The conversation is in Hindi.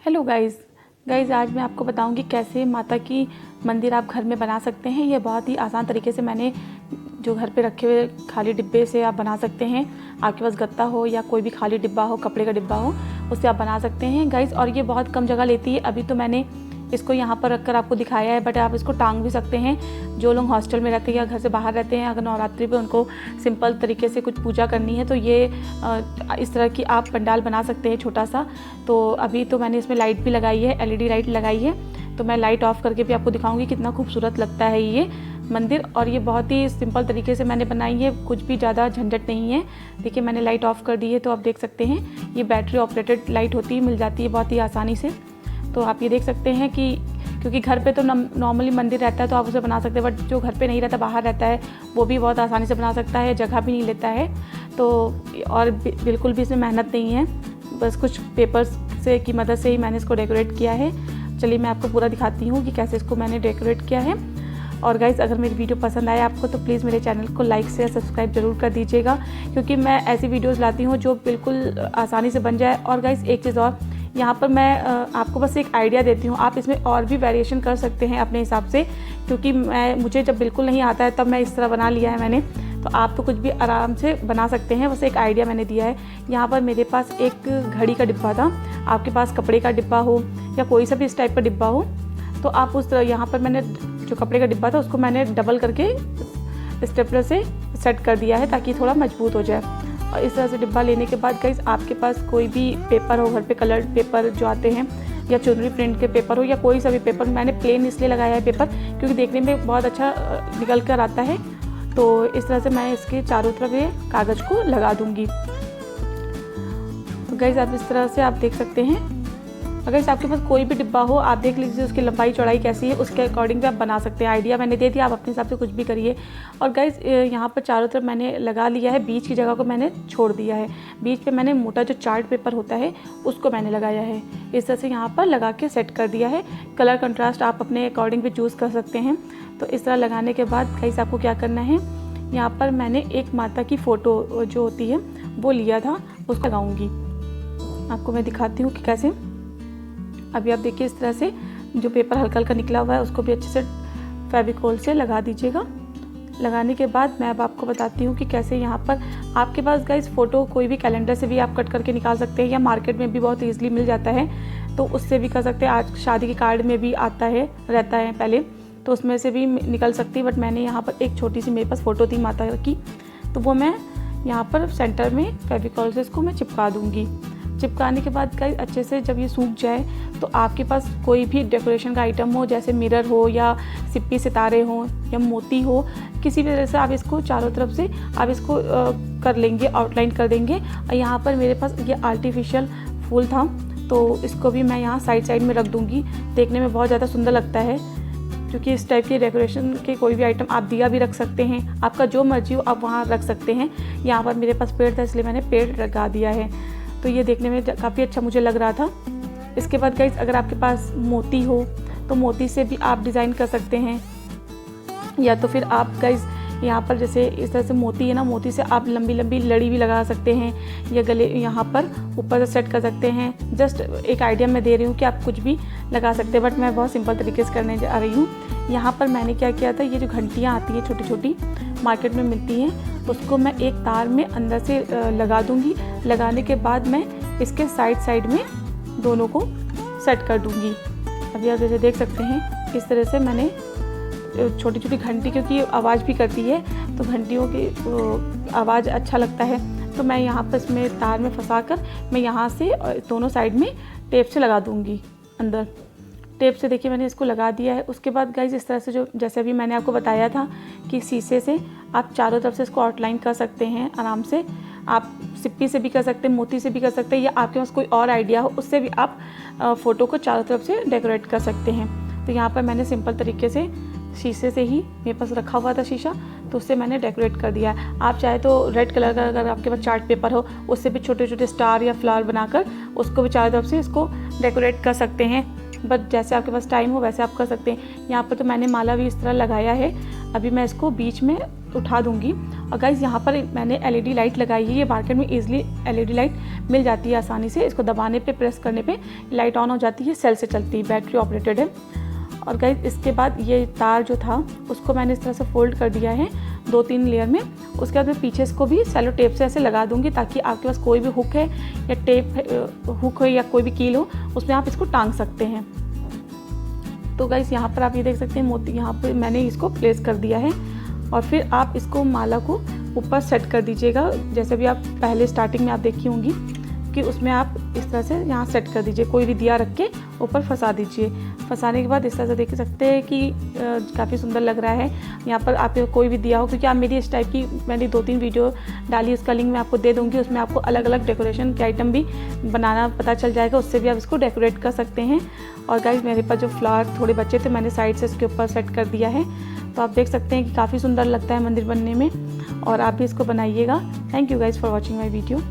हेलो गाइज़ आज मैं आपको बताऊंगी कैसे माता की मंदिर आप घर में बना सकते हैं। ये बहुत ही आसान तरीके से मैंने जो घर पे रखे हुए खाली डिब्बे से आप बना सकते हैं। आपके पास गत्ता हो या कोई भी खाली डिब्बा हो, कपड़े का डिब्बा हो, उससे आप बना सकते हैं गाइज़। और ये बहुत कम जगह लेती है। अभी तो मैंने इसको यहाँ पर रखकर आपको दिखाया है, बट आप इसको टांग भी सकते हैं। जो लोग हॉस्टल में रहते हैं या घर से बाहर रहते हैं, अगर नवरात्रि पे उनको सिंपल तरीके से कुछ पूजा करनी है तो ये इस तरह की आप पंडाल बना सकते हैं छोटा सा। तो अभी तो मैंने इसमें लाइट भी लगाई है, LED लाइट लगाई है। तो मैं लाइट ऑफ करके भी आपको दिखाऊंगी कितना खूबसूरत लगता है ये मंदिर। और ये बहुत ही सिंपल तरीके से मैंने बनाई है, कुछ भी ज़्यादा झंझट नहीं है। देखिए मैंने लाइट ऑफ़ कर दी है तो आप देख सकते हैं ये बैटरी ऑपरेटेड लाइट होती है, मिल जाती है बहुत ही आसानी से। तो आप ये देख सकते हैं कि क्योंकि घर पे तो नॉर्मली मंदिर रहता है तो आप उसे बना सकते हैं, बट जो घर पे नहीं रहता, बाहर रहता है, वो भी बहुत आसानी से बना सकता है, जगह भी नहीं लेता है। तो और बिल्कुल भी इसमें मेहनत नहीं है, बस कुछ पेपर्स से की मदद से ही मैंने इसको डेकोरेट किया है। चलिए मैं आपको पूरा दिखाती हूँ कि कैसे इसको मैंने डेकोरेट किया है। और गाइज़ अगर मेरी वीडियो पसंद आए आपको तो प्लीज़ मेरे चैनल को लाइक शेयर सब्सक्राइब ज़रूर कर दीजिएगा, क्योंकि मैं ऐसी वीडियोज़ लाती हूँ जो बिल्कुल आसानी से बन जाए। और गाइज़ एक चीज़ और, यहाँ पर मैं आपको बस एक आइडिया देती हूँ, आप इसमें और भी वेरिएशन कर सकते हैं अपने हिसाब से, क्योंकि मुझे जब बिल्कुल नहीं आता है तब मैं इस तरह बना लिया है मैंने। तो आप तो कुछ भी आराम से बना सकते हैं, बस एक आइडिया मैंने दिया है। यहाँ पर मेरे पास एक घड़ी का डिब्बा था, आपके पास कपड़े का डिब्बा हो या कोई सा भी इस टाइप का डिब्बा हो तो आप उस तरह, यहाँ पर मैंने जो कपड़े का डिब्बा था उसको मैंने डबल करके स्टेपलर से सेट कर दिया है ताकि थोड़ा मजबूत हो जाए। और इस तरह से डिब्बा लेने के बाद गाइस आपके पास कोई भी पेपर हो घर पे, कलर्ड पेपर जो आते हैं या चुनरी प्रिंट के पेपर हो या कोई सा भी पेपर, मैंने प्लेन इसलिए लगाया है पेपर क्योंकि देखने में बहुत अच्छा निकल कर आता है। तो इस तरह से मैं इसके चारों तरफ ये कागज़ को लगा दूँगी। तो गाइस आप इस तरह से आप देख सकते हैं। अगर आपके पास कोई भी डिब्बा हो आप देख लीजिए उसकी लंबाई चौड़ाई कैसी है, उसके अकॉर्डिंग भी आप बना सकते हैं। आइडिया मैंने दे दिया, आप अपने हिसाब से कुछ भी करिए। और गाइस यहाँ पर चारों तरफ मैंने लगा लिया है, बीच की जगह को मैंने छोड़ दिया है। बीच पे मैंने मोटा जो चार्ट पेपर होता है उसको मैंने लगाया है। इस तरह से यहाँ पर लगा के सेट कर दिया है। कलर कंट्रास्ट आप अपने अकॉर्डिंग भी चूज़ कर सकते हैं। तो इस तरह लगाने के बाद गाइस आपको क्या करना है, यहाँ पर मैंने एक माता की फ़ोटो जो होती है वो लिया था, उसको लगाऊँगी। आपको मैं दिखाती हूँ कि कैसे। अभी आप देखिए इस तरह से जो पेपर हल्का हल्का निकला हुआ है उसको भी अच्छे से फेविकोल से लगा दीजिएगा। लगाने के बाद मैं अब आपको बताती हूँ कि कैसे यहाँ पर आपके पास गाइस फ़ोटो कोई भी कैलेंडर से भी आप कट करके निकाल सकते हैं या मार्केट में भी बहुत ईजिली मिल जाता है, तो उससे भी कर सकते हैं। आज शादी के कार्ड में भी आता है, रहता है पहले, तो उसमें से भी निकल सकती है। बट मैंने यहाँ पर एक छोटी सी मेरे पास फ़ोटो थी माता की, तो वो मैं यहाँ पर सेंटर में फेविकोल से इसको मैं चिपका दूँगी। चिपकाने के बाद गाइस अच्छे से जब ये सूख जाए तो आपके पास कोई भी डेकोरेशन का आइटम हो, जैसे मिरर हो या सिप्पी सितारे हो या मोती हो, किसी भी तरह से आप इसको चारों तरफ से आप इसको कर लेंगे, आउटलाइन कर देंगे। और यहाँ पर मेरे पास ये आर्टिफिशियल फूल था तो इसको भी मैं यहाँ साइड में रख दूँगी। देखने में बहुत ज़्यादा सुंदर लगता है, क्योंकि इस टाइप के डेकोरेशन के कोई भी आइटम, आप दिया भी रख सकते हैं, आपका जो मर्जी हो आप वहाँ रख सकते हैं। यहाँ पर मेरे पास पेड़ था इसलिए मैंने पेड़ लगा दिया है, तो ये देखने में काफ़ी अच्छा मुझे लग रहा था। इसके बाद गाइस अगर आपके पास मोती हो तो मोती से भी आप डिज़ाइन कर सकते हैं, या तो फिर आप गाइस यहाँ पर जैसे इस तरह से मोती है ना, मोती से आप लंबी लंबी लड़ी भी लगा सकते हैं या गले यहाँ पर ऊपर से सेट कर सकते हैं। जस्ट एक आइडिया मैं दे रही हूँ कि आप कुछ भी लगा सकते हैं, बट मैं बहुत सिंपल तरीके से करने जा रही हूँ। यहाँ पर मैंने क्या किया था, ये जो घंटियाँ आती हैं छोटी छोटी मार्केट में मिलती हैं, उसको मैं एक तार में अंदर से लगा दूँगी। लगाने के बाद मैं इसके साइड में दोनों को सेट कर दूँगी। अभी आप जैसे देख सकते हैं इस तरह से मैंने छोटी छोटी घंटी, क्योंकि आवाज़ भी करती है तो घंटियों की आवाज़ अच्छा लगता है, तो मैं यहाँ पर इसमें तार में फंसा कर मैं यहाँ से दोनों साइड में टेप से लगा दूँगी। अंदर टेप से देखिए मैंने इसको लगा दिया है। उसके बाद गाइस इस तरह से जो जैसे अभी मैंने आपको बताया था कि शीशे से आप चारों तरफ से इसको आउटलाइन कर सकते हैं आराम से। आप सिप्पी से भी कर सकते हैं, मोती से भी कर सकते हैं, या आपके पास कोई और आइडिया हो उससे भी आप फ़ोटो को चारों तरफ से डेकोरेट कर सकते हैं। तो यहाँ पर मैंने सिंपल तरीके से शीशे से ही, मेरे पास रखा हुआ था शीशा, तो उससे मैंने डेकोरेट कर दिया है। आप चाहे तो रेड कलर का अगर आपके पास चार्ट पेपर हो उससे भी छोटे छोटे स्टार या फ्लावर बनाकर उसको भी चारों तरफ से इसको डेकोरेट कर सकते हैं। बट जैसे आपके पास टाइम हो वैसे आप कर सकते हैं। यहाँ पर तो मैंने माला भी इस तरह लगाया है। अभी मैं इसको बीच में उठा दूँगी। और गाइज़ यहाँ पर मैंने LED लाइट लगाई है। ये मार्केट में ईज़िली LED लाइट मिल जाती है आसानी से। इसको दबाने पे, प्रेस करने पे लाइट ऑन हो जाती है। सेल से चलती है, बैटरी ऑपरेटेड है। और गाइज़ इसके बाद ये तार जो था उसको मैंने इस तरह से फोल्ड कर दिया है 2-3 लेयर में। उसके बाद मैं पीछे इसको भी सेलो टेप से ऐसे लगा दूँगी, ताकि आपके पास कोई भी हुक है या टेप हुक हो या कोई भी कील हो, उसमें आप इसको टांग सकते हैं। तो गाइज़ यहाँ पर आप ये देख सकते हैं मोती, यहाँ पर मैंने इसको प्लेस कर दिया है। और फिर आप इसको माला को ऊपर सेट कर दीजिएगा, जैसे भी आप पहले स्टार्टिंग में आप देखी होंगी कि उसमें आप इस तरह से यहाँ सेट कर दीजिए। कोई भी दिया रख के ऊपर फंसा दीजिए। फंसाने के बाद इस तरह से देख सकते हैं कि काफ़ी सुंदर लग रहा है। यहाँ पर आप कोई भी दिया हो, क्योंकि आप मेरी इस टाइप की मैंने 2-3 वीडियो डाली, उसका लिंक मैं आपको दे दूँगी। उसमें आपको अलग अलग डेकोरेशन के आइटम भी बनाना पता चल जाएगा, उससे भी आप इसको डेकोरेट कर सकते हैं। और गाइस मेरे पास जो फ्लावर थोड़े बचे थे, मैंने साइड से इसके ऊपर सेट कर दिया है। तो आप देख सकते हैं कि काफ़ी सुंदर लगता है मंदिर बनने में, और आप भी इसको बनाइएगा। Thank you guys for watching my video.